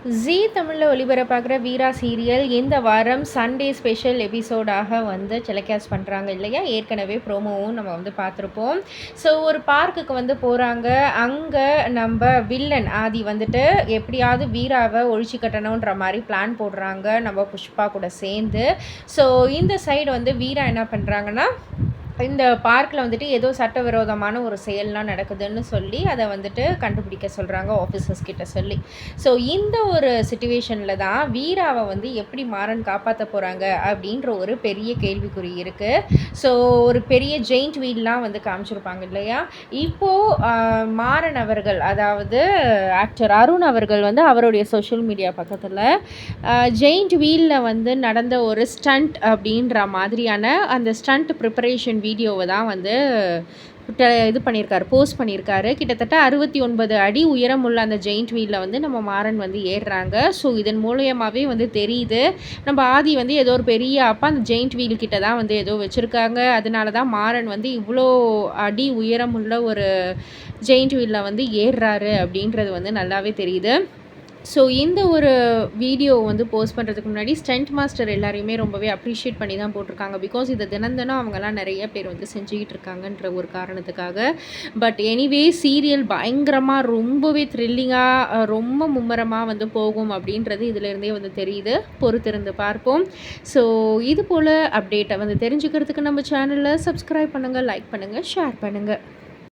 ஜீ தமிழில் ஒளிபரப்பாகிற வீரா சீரியல் இந்த வாரம் சண்டே ஸ்பெஷல் எபிசோடாக வந்து டெலிகாஸ்ட் பண்ணுறாங்க இல்லையா. ஏற்கனவே ப்ரோமோவும் நம்ம வந்து பார்த்துருப்போம். ஸோ ஒரு பார்க்குக்கு வந்து போகிறாங்க. அங்கே நம்ம வில்லன் ஆதி வந்துட்டு எப்படியாவது வீராவை ஒழிச்சு கட்டணுன்ற மாதிரி பிளான் போடுறாங்க நம்ம புஷ்பா கூட சேர்ந்து. ஸோ இந்த சைடு வந்து வீரா என்ன பண்ணுறாங்கன்னா, இந்த பார்க்கில் வந்துட்டு ஏதோ சட்டவிரோதமான ஒரு செயல்லாம் நடக்குதுன்னு சொல்லி அதை வந்துட்டு கண்டுபிடிக்க சொல்கிறாங்க ஆஃபீஸர்ஸ் கிட்ட சொல்லி. ஸோ இந்த ஒரு சிச்சுவேஷனில் தான் வீராவை வந்து எப்படி மாறன் காப்பாற்ற போகிறாங்க அப்படின்ற ஒரு பெரிய கேள்விக்குறி இருக்குது. ஸோ ஒரு பெரிய ஜெயிண்ட் வீல்லாம் வந்து காமிச்சிருப்பாங்க இல்லையா. இப்போது மாறன் அவர்கள், அதாவது ஆக்டர் அருண் அவர்கள் வந்து அவருடைய சோஷியல் மீடியா பக்கத்தில் ஜெயிண்ட் வீலில் வந்து நடந்த ஒரு ஸ்டண்ட் அப்படின்ற மாதிரியான அந்த ஸ்டண்ட் ப்ரிப்பரேஷன் வீடியோவை தான் வந்து இது பண்ணியிருக்காரு, போஸ்ட் பண்ணியிருக்காரு. கிட்டத்தட்ட 69 அடி உயரமுள்ள அந்த ஜெயிண்ட் வீலில் வந்து நம்ம மாறன் வந்து ஏறுறாங்க. ஸோ இதன் மூலியமாகவே வந்து தெரியுது நம்ம ஆதி வந்து ஏதோ ஒரு பெரிய அப்பா அந்த ஜெயிண்ட் வீல் கிட்ட தான் வந்து ஏதோ வச்சுருக்காங்க. அதனால தான் மாறன் வந்து இவ்வளோ அடி உயரமுள்ள ஒரு ஜெயிண்ட் வீலில் வந்து ஏறுறாரு அப்படின்றது வந்து நல்லாவே தெரியுது. ஸோ இந்த ஒரு வீடியோ வந்து போஸ்ட் பண்ணுறதுக்கு முன்னாடி ஸ்டண்ட் மாஸ்டர் எல்லாரையுமே ரொம்பவே அப்ரிஷியேட் பண்ணி தான் போட்டிருக்காங்க. பிகாஸ் இதை தினம் அவங்கெல்லாம் நிறைய பேர் வந்து செஞ்சுக்கிட்டு இருக்காங்கன்ற ஒரு காரணத்துக்காக. பட் எனிவே சீரியல் பயங்கரமாக ரொம்பவே த்ரில்லிங்காக ரொம்ப மும்மரமாக வந்து போகும் அப்படின்றது இதிலேருந்தே வந்து தெரியுது. பொறுத்திருந்து பார்ப்போம். ஸோ இது போல் அப்டேட்டை வந்து தெரிஞ்சுக்கிறதுக்கு நம்ம சேனலில் சப்ஸ்கிரைப் பண்ணுங்கள், லைக் பண்ணுங்கள், ஷேர் பண்ணுங்கள்.